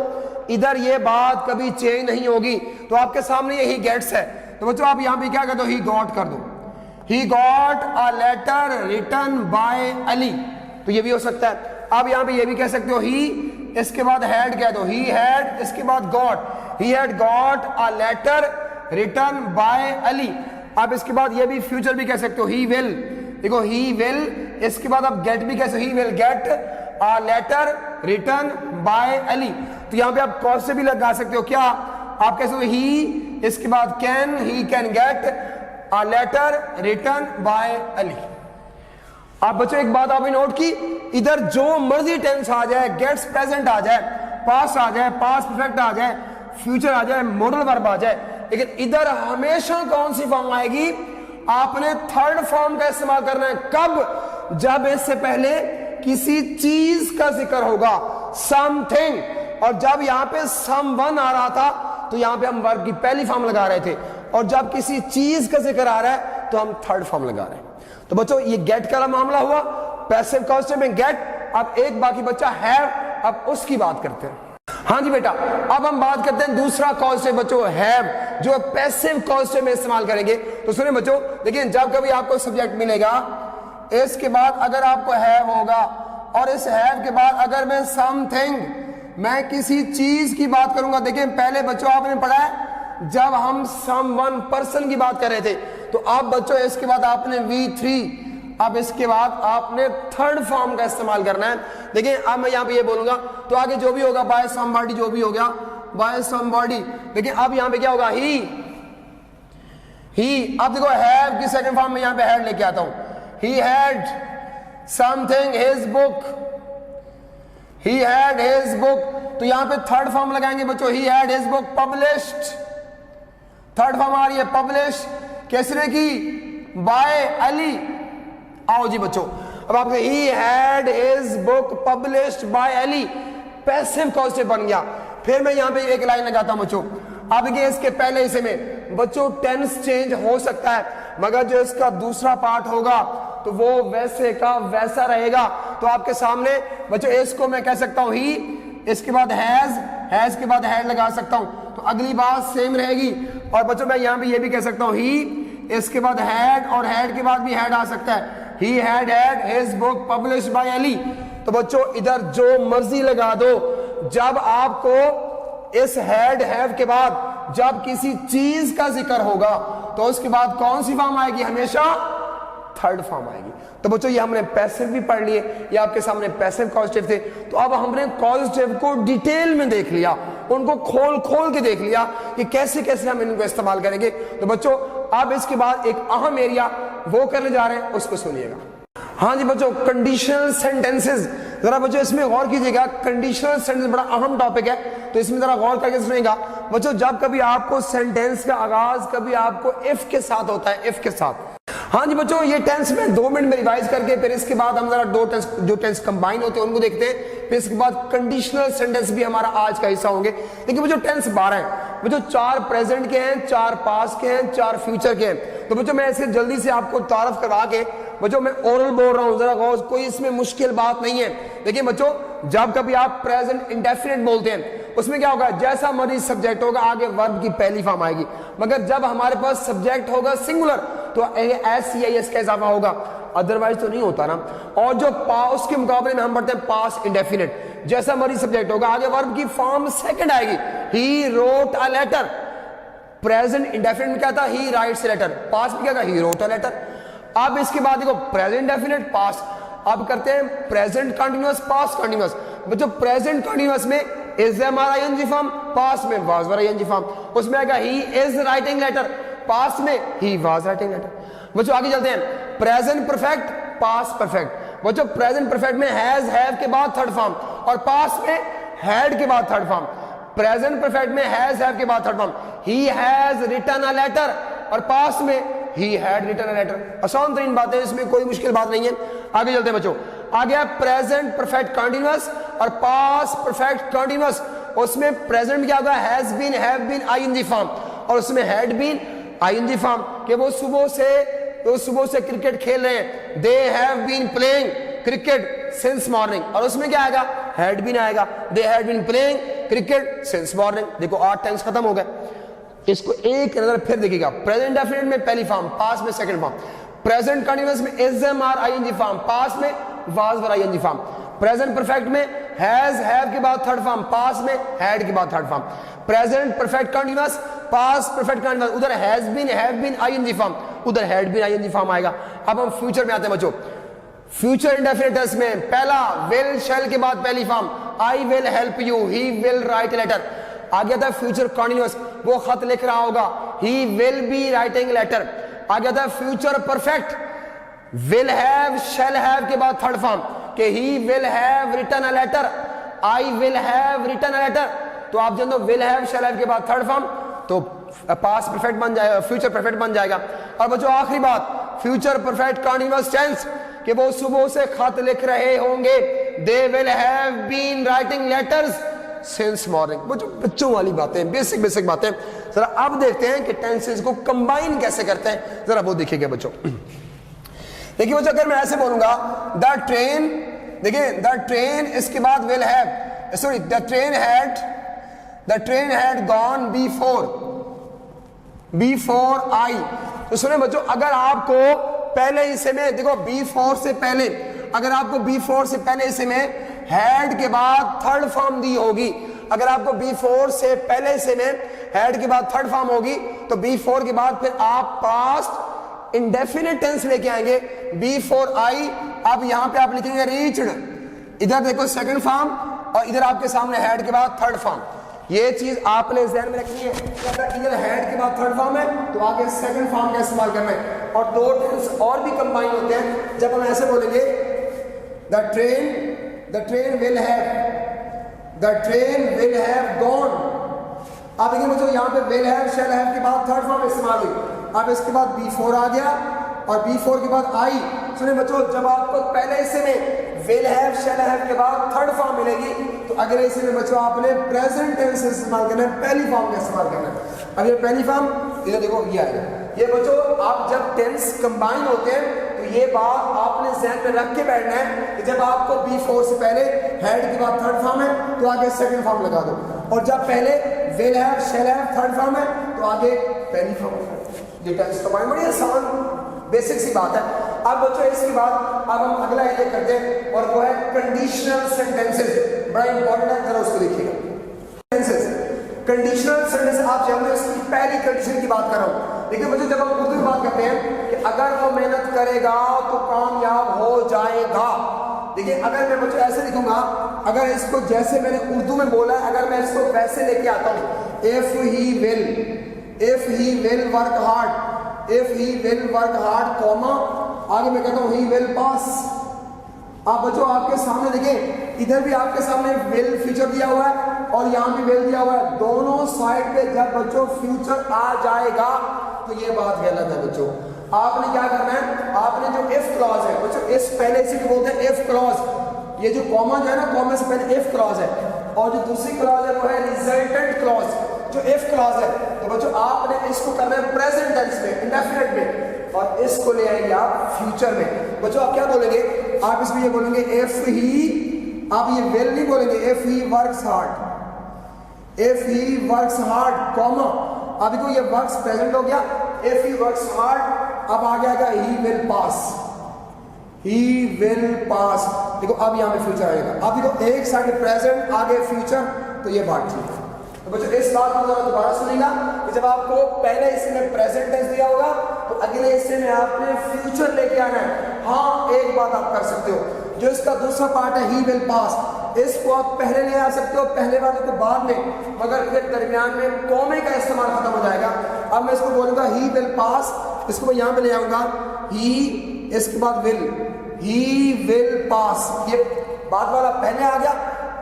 इधर ये बात कभी चेंज नहीं होगी। तो आपके सामने ये ही गेट्स है, तो बच्चों आप यहां पे क्या कर दो, ही गॉट कर दो, he got a letter written by Ali, तो ये भी हो सकता है। अब यहां पे ये भी कह सकते हो, ही इसके बाद हैड कह दो, ही हैड इसके बाद got, he had got a letter written by Ali. अब इसके बाद ये भी फ्यूचर भी कह सकते हो, ही विल, देखो ही विल, इसके बाद आप गेट भी कह सकते हो, he will get a letter written by Ali. तो यहां पे आप कॉज से भी लगा सकते हो, क्या आप कह सकते हो, ही इसके बाद can, he can get a letter written by Ali. आप बच्चों एक बात आपने नोट की, इधर जो मर्जी टेंस आ जाए, गेट्स प्रेजेंट आ जाए, पास्ट आ जाए, पास्ट परफेक्ट आ जाए, फ्यूचर आ जाए, मॉडल वर्ब आ जाए, लेकिन इधर हमेशा कौन सी फॉर्म आएगी, आपने थर्ड फॉर्म का इस्तेमाल करना है। कब, जब इससे पहले किसी चीज का जिक्र होगा, समथिंग। और जब यहां पे समवन आ रहा था तो यहां पे हम वर्ब की पहली फॉर्म लगा रहे थे, और जब किसी चीज का जिक्र आ रहा है तो हम थर्ड फॉर्म लगा रहे हैं। तो बच्चों ये गेट का मामला हुआ, पैसिव कॉजेटिव में गेट। अब एक बाकी बच्चा हैव, अब उसकी बात करते हैं। हाँ जी बेटा, अब हम बात करते हैं दूसरा कॉजेटिव बच्चों, हैव, जो पैसिव कॉजेटिव में इस्तेमाल करेंगे। तो सुनिए बच्चों, देखिए जब कभी आपको सब्जेक्ट मिलेगा, इसके बाद अगर आपको हैव होगा, और इस हैव के बाद अगर मैं समथिंग, मैं किसी चीज की बात करूंगा। देखिए पहले बच्चों आपने पढ़ा है जब हम समवन पर्सन की बात कर रहे थे, तो आप बच्चों इसके बाद आपने V3, अब इसके बाद आपने थर्ड फॉर्म का इस्तेमाल करना है। देखिए अब मैं यहां पे ये बोलूंगा तो आगे जो भी होगा बाय समबॉडी, जो भी हो गया बाय समबॉडी। देखिए अब यहां पे क्या होगा, ही। अब देखो हैव की सेकंड फॉर्म में यहां पे हैड लेके आता हूं, he had something his book, he had his book. तो यहां पे थर्ड फॉर्म लगाएंगे बच्चों, he had his book published, third form आ रही है पब्लिश, किसने की, बाय अली। आओ जी बच्चों, अब आपको ही had his book published by Ali, passive causative बन गया। फिर मैं यहां पे एक लाइन लगाता हूं बच्चों। अब देखिए इसके पहले हिस्से में बच्चों टेंस चेंज हो सकता है, मगर जो इसका दूसरा पार्ट होगा तो वो वैसे का वैसा रहेगा। तो आपके सामने बच्चों इसको मैं कह सकता हूं ही, इसके बाद हैज के बाद हैड लगा सकता हूं, तो अगली बात सेम रहेगी। और बच्चों मैं यहां पे ये भी कह सकता हूं ही, इसके बाद हैड, और हैड के बाद भी हैड आ सकता है, he had his book published by Ali। तो बच्चों इधर जो मर्जी लगा दो, जब आपको इस had have के बाद जब किसी चीज का जिक्र होगा तो उसके बाद कौन सी फॉर्म आएगी, हमेशा थर्ड फॉर्म आएगी। तो बच्चों ये हमने पैसिव भी पढ़ लिए, ये आपके सामने पैसिव कॉजेटिव थे। तो अब हमने कॉजेटिव को डिटेल में देख लिया, उनको खोल खोल के देख लिया कि कैसे कैसे हम इनको इस्तेमाल करेंगे। तो बच्चों अब इसके बाद एक अहम एरिया वो करने जा रहे हैं, उसको सुनिएगा। हाँ जी बच्चों, कंडीशनल सेंटेंसेस, जरा बच्चों इसमें गौर कीजिएगा। कंडीशनल सेंटेंस बड़ा अहम टॉपिक है, तो इसमें जरा गौर करके सुनिएगा बच्चों। जब कभी आपको सेंटेंस का आगाज कभी आपको इफ के साथ होता है, इफ के साथ। हाँ जी बच्चों, ये टेंस में 2 मिनट में रिवाइज करके फिर इसके बाद हम जरा जो टेंस कंबाइन होते हैं उनको देखते हैं। फिर इसके बाद कंडीशनल सेंटेंस भी हमारा आज का हिस्सा होंगे। देखिए बच्चों टेंस 12 है बच्चों, 4 प्रेजेंट के हैं, 4 पास्ट के हैं, 4 फ्यूचर के हैं। तो बच्चों मैं ऐसे जल्दी से आपको तारफ करवा के बच्चों मैं ओरल बोल रहा हूं, जरा कोई इसमें मुश्किल बात नहीं है। देखिए बच्चों जब कभी आप प्रेजेंट इंडेफिनिट बोलते हैं उसमें क्या होगा, जैसा मर्जी सब्जेक्ट होगा आगे वर्ब की पहली फॉर्म आएगी, मगर जब हमारे पास सब्जेक्ट होगा सिंगुलर तो एस का इजाफा होगा, अदरवाइज तो नहीं होता ना। और जो उसके मुकाबले में हम पढ़ते हैं पास इंडेफिनिट, जैसा मर्जी सब्जेक्ट होगा आगे वर्ब की फॉर्म सेकंड आएगी, he wrote a letter. Present indefinite में क्या था, ही राइट्स अ लेटर, पास में क्या था, ही रोट अ लेटर। अब इसके बाद देखो प्रेजेंट इंडेफिनिट पास, अब करते हैं प्रेजेंट कंटीन्यूअस पास्ट कंटीन्यूअस। बच्चों प्रेजेंट कंटीन्यूअस में इज हमारा आईएनजी फॉर्म, पास्ट में वाज वाला आईएनजी फॉर्म, उसमें आएगा he is writing letter, past में ही वाज राइटिंग लेटर। बच्चों आगे चलते हैं, प्रेजेंट परफेक्ट पास्ट परफेक्ट। बच्चों प्रेजेंट परफेक्ट में हैज हैव के बाद थर्ड फॉर्म और पास्ट में हैड के बाद थर्ड फॉर्म। प्रेजेंट परफेक्ट में हैज हैव के बाद third form, he has written a letter, और पास्ट में he had written a letter. आसान तरीन बातें, इसमें कोई मुश्किल बात नहीं है। आगे चलते हैं बच्चों, आगे प्रेजेंट परफेक्ट कंटीन्यूअस और पास्ट परफेक्ट कंटीन्यूअस। उसमें प्रेजेंट में क्या होगा, has been have been ING form, और उसमें हैड बीन आईएनजी फॉर्म कि वो सुबह से क्रिकेट खेल रहे हैं, they have been playing cricket since morning, और उसमें क्या आएगा, हैड बीन आएगा, they had been playing cricket since morning. देखो 8 टाइम्स खत्म हो गए। इसको एक नजर फिर देखिएगा, प्रेजेंट डेफिनेट में पहली फॉर्म, पास्ट में सेकंड फॉर्म, प्रेजेंट कंटीन्यूअस में is am are ING form, past में was were ING form, present perfect में हैज हैव के बाद थर्ड फॉर्म, पास्ट में हैड के बाद third form, present perfect continuous past perfect continuous, उधर has been have been ING form, उधर हैड बीन आईएनजी फॉर्म आएगा। अब हम फ्यूचर में आते हैं बच्चों। फ्यूचर इंडेफिनिट में पहला विल शैल के बाद पहली form, I will help you, he will write letter. आगे था फ्यूचर कंटीन्यूअस, वो खत लिख रहा होगा, he will be writing letter. आगे था future perfect, will have shall have के बाद थर्ड फॉर्म कि he will have written a letter, I will have written a letter. तो आप जानते हो विल हैव शैल हैव के बाद थर्ड फॉर्म तो पास्ट परफेक्ट बन जाएगा, फ्यूचर परफेक्ट बन जाएगा। और बच्चों आखिरी बात फ्यूचर परफेक्ट कंटीन्यूअस टेंस कि वो सुबह से खत लिख रहे होंगे, they will have been writing letters since morning. बच्चों वाली बातें, बेसिक बातें। जरा अब देखते हैं कि टेंसेस को कंबाइन कैसे करते हैं, जरा वो देखिएगा बच्चों। देखिए बच्चों, अगर मैं ऐसे बोलूंगा द ट्रेन, देखिए द ट्रेन, इसके बाद will have, sorry the train had gone before I. तो सुने बच्चों, अगर आपको पहले हिस्से में देखो बिफोर से पहले, अगर आपको बिफोर से पहले हिस्से में हैड के बाद थर्ड फॉर्म दी होगी, अगर आपको बिफोर से पहले हिस्से में हैड के बाद थर्ड फॉर्म होगी तो बिफोर के बाद फिर आप पास्ट इंडेफिनिट टेंस लेके आएंगे, बिफोर आई। अब यहां पे आप लिखेंगे रीच्ड, इधर देखो सेकंड फॉर्म और इधर आपके सामने हैड के बाद थर्ड फॉर्म। ये चीज आपने ध्यान में रखनी है, इधर हैड के बाद थर्ड फॉर्म है तो आगे सेकंड फॉर्म का इस्तेमाल करना है। और दो टेंस और भी कंबाइन होते हैं जब हम ऐसे बोलेंगे the train will have gone. अब देखिए बच्चों, यहाँ पे विल हैव शैल हैव के बाद थर्ड फॉर्म इस्तेमाल हुई। अब इसके बाद बिफोर आ गया और बिफोर के बाद आई। सुनिए बच्चों, जब आपको पहले हिस्से में विल हैव शैल हैव के बाद थर्ड फॉर्म मिलेगी तो अगले हिस्से में बच्चों आपने प्रेजेंट टेंस इस्तेमाल करना है, पहली फॉर्म का इस्तेमाल करना है। अब ये पहली फॉर्म इधर देखो ये आएगा। ये बच्चों, आप जब टेंस कंबाइन होते हैं तो ये बात आपने ज़हन में रख के बैठना है कि जब आपको बिफोर से पहले हैड के बाद थर्ड फॉर्म है तो आगे सेकंड फॉर्म लगा दो, और जब पहले will have shall have third form है तो आगे पहली फॉर्म। ये टेंस कंबाइन बड़ी आसान बेसिक सी बात है। अब बच्चों इसके बाद अब हम अगला ये करते हैं और वो है कंडीशनल सेंटेंसेस। बड़ा इंपॉर्टेंट है, जरा उसको देखिएगा। कंडीशनल सेंटेंस आप जानते हो, इसकी पहली कंडीशन की बात कर रहा हूं। लेकिन बच्चों जब हम उर्दू में बात करते हैं कि अगर वो मेहनत करेगा तो कामयाब हो जाएगा। देखिए अगर मैं बच्चों ऐसे लिखूंगा, अगर इसको जैसे मैंने उर्दू में बोला, अगर मैं इसको वैसे लेके आता हूं, if he will work hard, comma आगे मैं कहता हूं ही विल पास। आप बच्चों आपके सामने देखें, इधर भी आपके सामने विल फ्यूचर दिया हुआ है और यहाँ भी विल दिया हुआ है। दोनों साइड पे जब बच्चों फ्यूचर आ जाएगा तो ये बात गलत है बच्चों। आपने क्या करना है, आपने जो इफ क्लॉज है बच्चों, इस पहले इसी को बोलते हैं इफ क्लॉज। ये जो कॉमा जो है ना, कॉमा से पहले इफ क्लॉज है, और जो दूसरी क्लॉज है वो है रिजल्टेंट क्लॉज, जो इफ क्लॉज है। तो बच्चों आपने इसको करना है प्रेजेंट टेंस में, इंडेफिनिट में, और इसको ले आएंगे आप फ्यूचर में। बच्चों आप क्या बोलेंगे, आप इसमें ये बोलेंगे इफ ही, आप ये विल नहीं बोलेंगे, if he works hard, if he works hard comma, अब देखो ये वर्क्स प्रेजेंट हो गया, इफ ही वर्क्स हार्ड, अब आ जाएगा he will pass, he will pass. देखो अब यहाँ पे फ्यूचर आएगा, अब देखो एक साइड प्रेजेंट आगे फ्यूचर, तो ये बात ठीक है। तो बच्चों इस बात को दोबारा सुनेगा कि जब आपको पहले हिस्से में प्रेजेंट टेंस दिया होगा तो अगले हिस्से में आपने फ्यूचर लेके आना है। हाँ एक बात आप कर सकते हो, जो इसका दूसरा पार्ट है ही विल पास, इसको आप पहले ले आ सकते हो, पहले वाले को बाद में, मगर फिर दरमियान में कॉमे का इस्तेमाल खत्म हो जाएगा। अब मैं इसको बोलूंगा ही विल पास, इसको मैं यहाँ पे ले आऊंगा ही, इसके बाद विल, ही विल पास, ये बाद वाला पहले आ गया,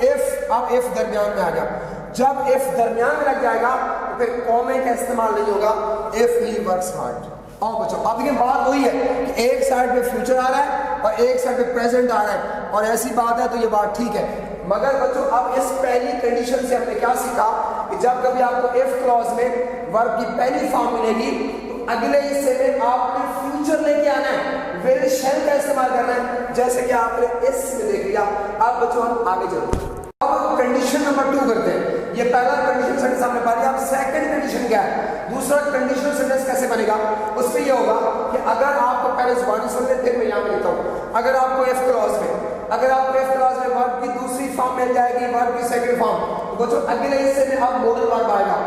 इफ, अब इफ दरमियान में आ गया। जब इफ दरमियान में लग जाएगा तो फिर कॉमे का इस्तेमाल नहीं होगा, इफ ही वर्क्स हार्ड। और बच्चों अब देखिए बात वही है कि एक साइड पे फ्यूचर आ रहा है और एक साइड पे प्रेजेंट आ रहा है, और ऐसी बात है तो ये बात ठीक है। मगर बच्चों अब इस पहली कंडीशन से हमने क्या सीखा कि जब कभी आपको इफ क्लॉज में वर्ब की पहली फॉर्म मिलेगी तो अगले हिस्से में आपने फ्यूचर लेके आना है, विल शैल का इस्तेमाल करना है, जैसे कि आपने इस में देख लिया। अब बच्चों हम आगे चलते हैं, अब कंडीशन नंबर 2 करते हैं। ये पहला कंडीशन सेंटेंस आपने पढ़ लिया, अब सेकंड कंडीशन क्या है, दूसरा कंडीशनल सेंटेंस कैसे बनेगा। उसमें ये होगा कि अगर आपको पहले जुबानी सुन ले, फिर मैं यहाँ पे लिखता हूँ, अगर आपको इफ क्लॉज में वर्ब की दूसरी फॉर्म मिल जाएगी, वर्ब की सेकंड फॉर्म, तो बच्चों अगले हिस्से में अब मॉडल वर्ब आएगा,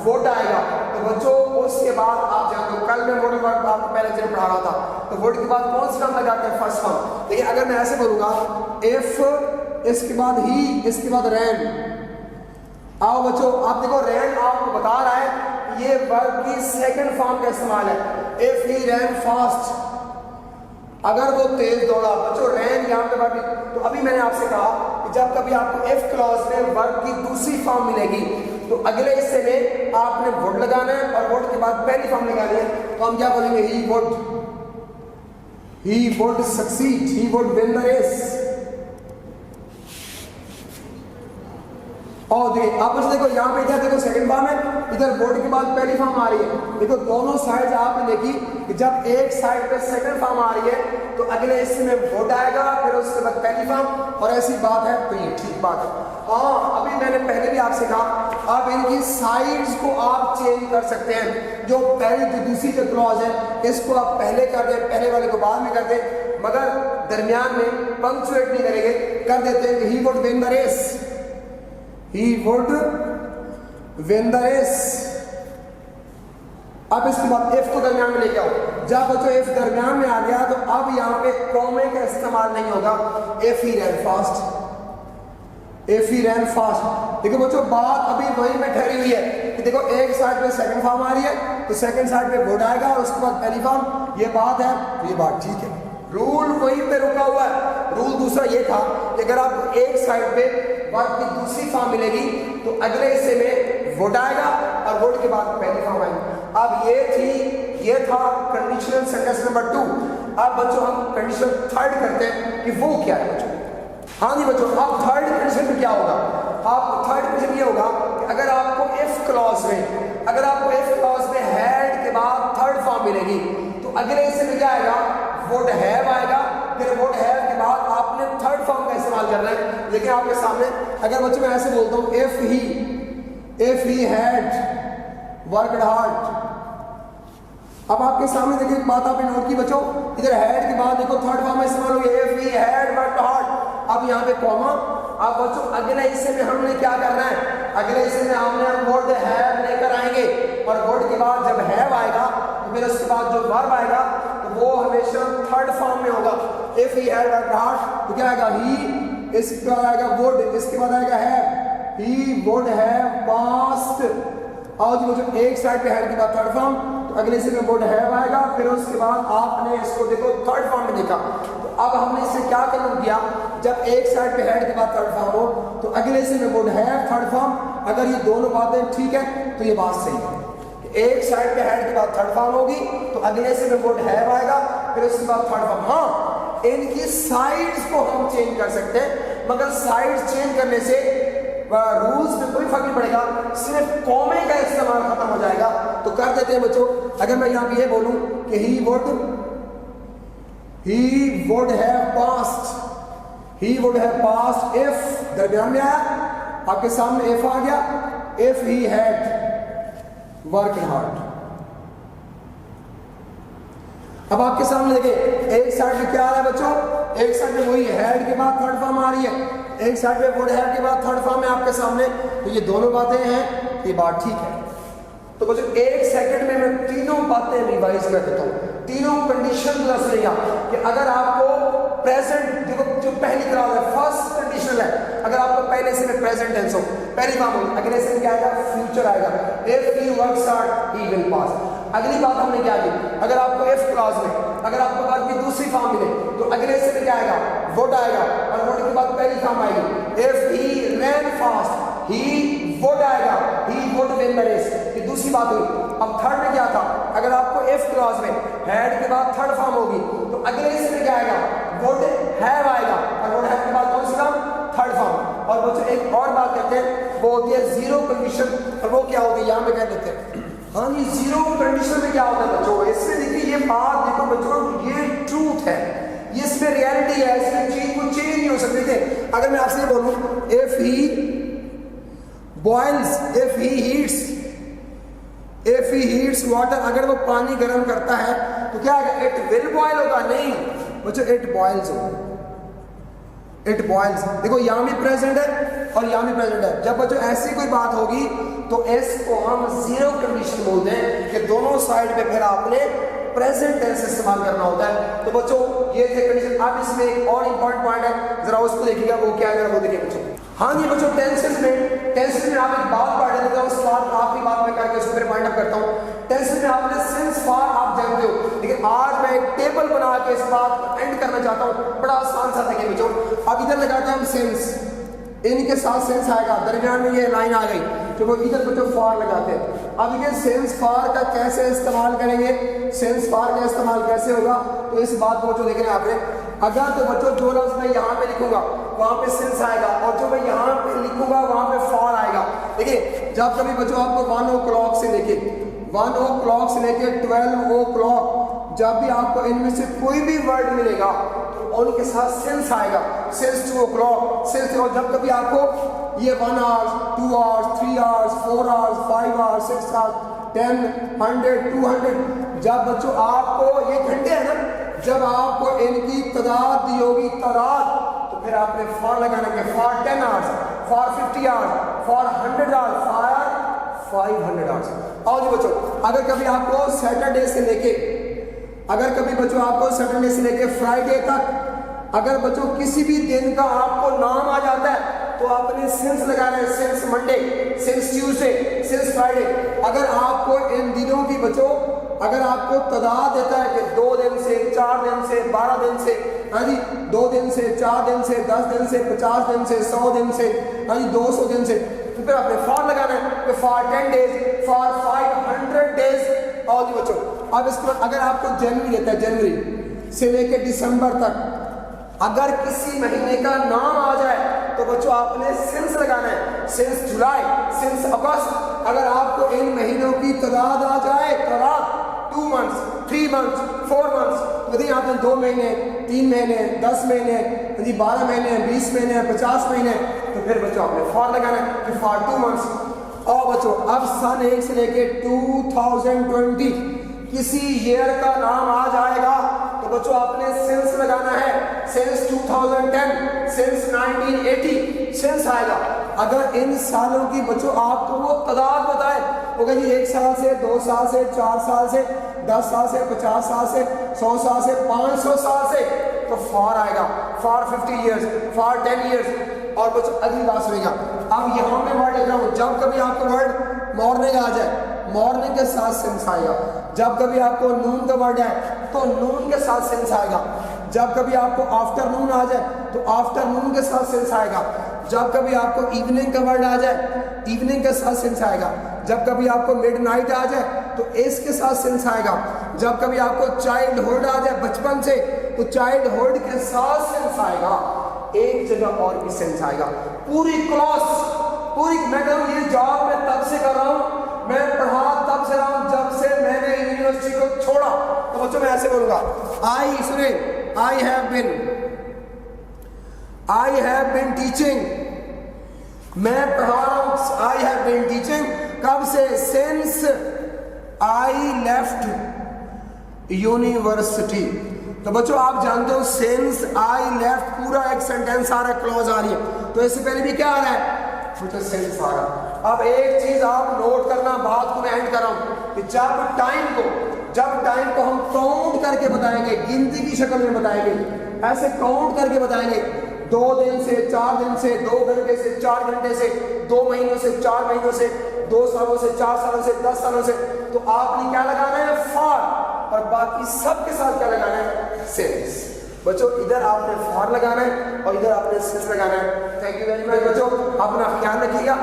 वुड आएगा। तो बच्चों उसके बाद आप जानते हो कल में मॉडल वर्ब आपको पहले से पढ़ा रहा था, तो वुड के बाद कौन सा फॉर्म लगाते हैं, फर्स्ट फॉर्म। लेकिन अगर मैं ऐसे बोलूंगा इफ, इसके बाद ही, इसके बाद रैन, आओ बच्चों आप देखो रैन आपको बता रहा है ये वर्ब की सेकंड फॉर्म का इस्तेमाल है। इफ ही रैन फास्ट, अगर वो तेज दौड़ा, बच्चों रैन यहाँ पे वर्ब। तो अभी मैंने आपसे कहा कि जब कभी आपको इफ क्लॉज में वर्ब की दूसरी फॉर्म मिलेगी तो अगले हिस्से में आपने वुड लगाना है और वुड के बाद पहली फॉर्म लगानी है। तो हम क्या बोलेंगे, he would succeed, he would win the race. और आप देखो यहाँ पे क्या, देखो सेकंड फॉर्म है, इधर वुड के बाद पहली फॉर्म आ रही है। देखो दोनों साइड आपने देखी कि जब एक साइड पे सेकंड फॉर्म आ रही है तो अगले हिस्से में वुड आएगा, फिर उसके बाद पहली फॉर्म, और ऐसी बात है तो ये ठीक बात है। हाँ अभी मैंने पहले भी आपसे कहा अब इनकी साइड्स को आप चेंज कर सकते हैं। जो पहली जो दूसरी जो क्लॉज है इसको आप पहले कर दें, पहले वाले को बाद में कर दें, मगर दरमियान में पंक्चुएट नहीं करेंगे, कर देते हैं he would win the race, he would win the race। अब इसके बाद if को दरमियान में लेके आओ, जब बच्चों if दरमियान में आ गया तो अब यहाँ पे कॉमे का इस्तेमाल नहीं होगा, if he ran fast, if he ran fast। देखो बच्चों बात अभी वहीं पे ठहरी हुई है कि देखो एक साइड पे सेकंड फॉर्म आ रही है तो सेकंड साइड पे वुड आएगा और उसके बाद पहली फॉर्म, ये बात है तो ये बात ठीक है। रूल वहीं पे रुका हुआ है। रूल दूसरा ये था कि अगर आपको एक साइड पे वर्ब की दूसरी फॉर्म मिलेगी तो अगले हिस्से में वुड आएगा और वुड के बाद पहली फॉर्म आएगी। अब ये था कंडीशनल सेंटेंस नंबर 2। अब बच्चों हम कंडीशनल थर्ड करते हैं कि वो क्या है बच्चों। हाँ जी बच्चों, अब थर्ड कंडीशन में क्या होगा, आप थर्ड कंडीशन ये होगा कि अगर आपको इफ क्लॉज में हैड के बाद थर्ड फॉर्म मिलेगी तो अगले हिस्से में क्या आएगा, वुड हैव आएगा, फिर वुड हैव के बाद आपने थर्ड फॉर्म का इस्तेमाल करना है। लेकिन आपके सामने अगर बच्चों मैं ऐसे बोलता हूं if he had worked hard, अब आपके सामने देखिए एक बात आपने नोट की बच्चों, इधर हैड के बाद देखो थर्ड फॉर्म में इस्तेमाल हुई if he had worked hard, अब यहाँ पे कॉमा। अब बच्चों अगले हिस्से में हमने क्या करना है, अगले हिस्से में हमने वुड हैव लेकर आएंगे और वुड के बाद जब हैव आएगा तो फिर उसके बाद जो वर्ब आएगा वो हमेशा थर्ड फॉर्म में होगा। If he had worked hard तो क्या आएगा, ही, इसके बाद आएगा वुड, इसके बाद आएगा have, he would have passed. और जो एक साइड पे हैड के बाद थर्ड फॉर्म तो अगले से में वुड हैव आएगा, फिर उसके बाद आपने इसको देखो थर्ड फॉर्म में देखा। तो अब हमने इससे क्या कानून किया, जब एक साइड पे हैड के बाद थर्ड फॉर्म हो तो अगले से में वुड हैव थर्ड फॉर्म, अगर ये दोनों बातें ठीक है तो ये बात सही है। एक साइड पे हैड के बाद थर्ड फॉर्म होगी तो अगले से में वुड हैव आएगा, फिर उसके बाद थर्ड फॉर्म। हाँ इनकी साइड्स को हम चेंज कर सकते हैं, मगर साइड्स चेंज करने से रूल्स में कोई फर्क नहीं पड़ेगा, सिर्फ कॉमे का इस्तेमाल खत्म हो जाएगा। तो कर देते हैं बच्चों, अगर मैं यहाँ पे ये बोलूं कि he would have passed if दरमियान में आया, आपके सामने इफ आ गया, if he had worked hard। अब आपके सामने देखिए एक साइड में क्या आ रहा है बच्चों, एक साइड में वही हैड के बाद थर्ड फॉर्म आ रही है, एक साइड में वुड हैव के बाद थर्ड फॉर्म है आपके सामने। तो ये दोनों बातें हैं, ये बात ठीक है। तो बच्चों एक सेकंड में मैं तीनों बातें रिवाइज कर देता हूँ, तीनों कंडीशन सुनिएगा कि अगर आपको प्रेजेंट देखो जो पहली क्लास है फर्स्ट कंडीशन है, अगर आपको पहले से में प्रेजेंट टेंस हो, पहली बात होगी, अगले से क्या आएगा फ्यूचर आएगा, if he works hard he will pass. अगली बात हमने क्या की, अगर आपको इफ क्लॉज में अगर आपको वर्ब की दूसरी फॉर्म मिले तो अगले से में क्या आएगा वुड आएगा, और वुड के बाद पहली फॉर्म आएगी, if he ran fast he would आएगा, he would win the race, ये दूसरी बात हुई। अब थर्ड में क्या था, अगर आपको इफ क्लॉज में हैड के बाद थर्ड फॉर्म होगी तो अगले से में क्या आएगा वुड हैव आएगा, और वुड हैव के बाद कौन सी फॉर्म थर्ड फॉर्म। और बच्चों एक और बात कहते हैं वो होती है जीरो कंडीशन, और वो क्या होती है यहाँ पे कह देते हैं। हाँ ये जीरो कंडीशन में क्या होता है बच्चों, इसमें देखिए ये बात देखो बच्चों ये ट्रूथ है, ये इसमें रियलिटी है, इसमें चीज को चेंज नहीं हो सकती थे। अगर मैं आपसे बोलूं if he boils, if he heats, if he heats water, अगर वो पानी गर्म करता है तो क्या है इट विल बॉयल होगा, नहीं बच्चों इट बॉइल्स होगा, इट बॉइल्स। देखो यहाँ भी प्रेजेंट है और यहाँ भी प्रेजेंट है। जब बच्चों ऐसी कोई बात होगी तो इसको हम जीरो कंडीशन बोलते हैं कि दोनों साइड पे फिर आपने प्रेजेंट टेंस इस्तेमाल करना होता है। तो बच्चों ये थे कंडीशन। अब इसमें एक और इंपॉर्टेंट पॉइंट है, जरा उसको देखिएगा वो क्या है, वो देखिए बच्चों। हाँ जी बच्चों टेंसेस में आप एक बात पढ़ लेते हो, उस बात आखिरी बात में करके उसको फिर पॉइंट अप करता हूँ। टेंसेस में आपने सिंस फार आप जानते हो, लेकिन आज मैं एक टेबल बना के इस बात को एंड करना चाहता हूँ, बड़ा आसान सा देखिए बच्चों। अब इधर लगाते हैं हम सिंस, इनके साथ सेंस आएगा, दरमियान में ये लाइन आ गई तो वो इधर बच्चों फार लगाते हैं। अब ये सेंस फार का कैसे इस्तेमाल करेंगे, सेंस फार का इस्तेमाल कैसे होगा, तो इस बात को जो देखना है आपने। अगर तो बच्चों जो लफ्ज मैं यहाँ पे लिखूंगा वहां पे सेंस आएगा, और जो मैं यहाँ पे लिखूंगा वहां पे फार आएगा। देखिए जब कभी बच्चों आपको 1 o'clock से लेके 1 o'clock से लेके 12 o'clock जब भी आपको इनमें से कोई भी वर्ड मिलेगा तो उनके साथ सेंस आएगा, सेंस 2 o'clock सेंस। और जब कभी आपको ये 1 hour 2 hours 3 hours 4 hours 5 hours 6 hours 10 100 200 जब बच्चों आपको ये घंटे है ना, जब आपको इनकी तादाद दी होगी तादाद, तो फिर आपने फॉर लगाना है, for 10 hours, for 50 hours, for 100 hours, for 500 hours। और जी बच्चों अगर कभी आपको सैटरडे से लेके फ्राइडे तक अगर बच्चों किसी भी दिन का आपको नाम आ जाता है तो आपने सिंस लगाना है, since Monday, since Tuesday, since Friday. अगर आपको इन दिनों की बच्चों अगर आपको तादाद देता है कि 2 दिन से 4 दिन से 12 दिन से, हाँ जी 2 दिन से 4 दिन से 10 दिन से 50 दिन से 100 दिन से, हाँ जी 200 दिन से, तो फिर आपने फॉर लगाना है कि फॉर 10 days, फॉर 500 days। और जी बच्चों अब इसके बाद अगर आपको जनवरी देता है, जनवरी से लेके दिसंबर तक अगर किसी महीने का नाम आ जाए तो बच्चों आपने सिंस लगाना है, सिंस जुलाई, सिंस अगस्त। अगर आपको इन महीनों की तादाद आ जाए, तादाद 2 months 3 months 4 months, तो देखिए आपने 2 महीने 3 महीने 10 महीने 12 महीने 20 महीने 50 महीने, तो फिर बच्चों आपने फॉर लगाना है कि फॉर 2 months। और बच्चों अब सन 1 से लेके 2020 किसी ईयर का नाम आ जाएगा तो बच्चों आपने सिंस लगाना है, सिंस 2010, सिंस 1980 सिंस आएगा। अगर इन सालों की बच्चों आपको वो तादाद बताए, वो कहिए 1 साल से 2 साल से 4 साल से 10 साल से 50 साल से 100 साल से 500 साल से, तो फॉर आएगा, फॉर 50 years, फॉर 10 years। और बच्चों अगली बात सुनिएगा, अब यहाँ पे वर्ड लिख रहा हूँ, जब कभी आपको वर्ड मॉर्निंग आ जाए मॉर्निंग के साथ सेंस आएगा, जब कभी आपको नून का वर्ड है तो नून के साथ सेंस आएगा, जब कभी आपको आफ्टरनून आ जाए तो आफ्टरनून के साथ सेंस आएगा, जब कभी आपको इवनिंग का वर्ड आ जाए इवनिंग के साथ सेंस आएगा, जब कभी आपको मिडनाइट आ जाए तो इसके साथ सेंस आएगा, जब कभी आपको चाइल्डहुड आ जाए बचपन से तो चाइल्डहुड के साथ सेंस आएगा। एक जगह और भी सेंस आएगा, पूरी क्लास पूरी, मैं कहूँ ये जॉब मैं तब से कर रहा हूँ, मैं पढ़ा तब से रहा हूँ जब से मैंने यूनिवर्सिटी को छोड़ा। तो बच्चों मैं ऐसे बोलूंगा, आई हैव बिन टीचिंग मैं पढ़ा रहा हूं, आई हैव बीन टीचिंग, कब से? Since I left university. तो बच्चों आप जानते हो सिंस आई लेफ्ट पूरा एक सेंटेंस आ रहा है, क्लॉज आ रही है, तो इससे पहले भी क्या आ रहा है? फ्यूचर सेंस आ रहा है। अब एक चीज आप नोट करना, बात को मैं एंड कर रहा हूं कि जब टाइम को हम काउंट करके बताएंगे, गिनती की शक्ल में बताएंगे, ऐसे काउंट करके बताएंगे, 2 दिन से 4 दिन से, 2 घंटे से 4 घंटे से, 2 महीनों से 4 महीनों से, 2 सालों से 4 सालों से, 10 सालों से, तो आपने क्या लगाना है? फॉर, और बाकी सब के साथ क्या लगाना है? सिंस। बच्चों इधर आपने फॉर लगाना है और इधर आपने सिंस लगाना है। थैंक यू वेरी मच बच्चों, अपना ख्याल रखिएगा।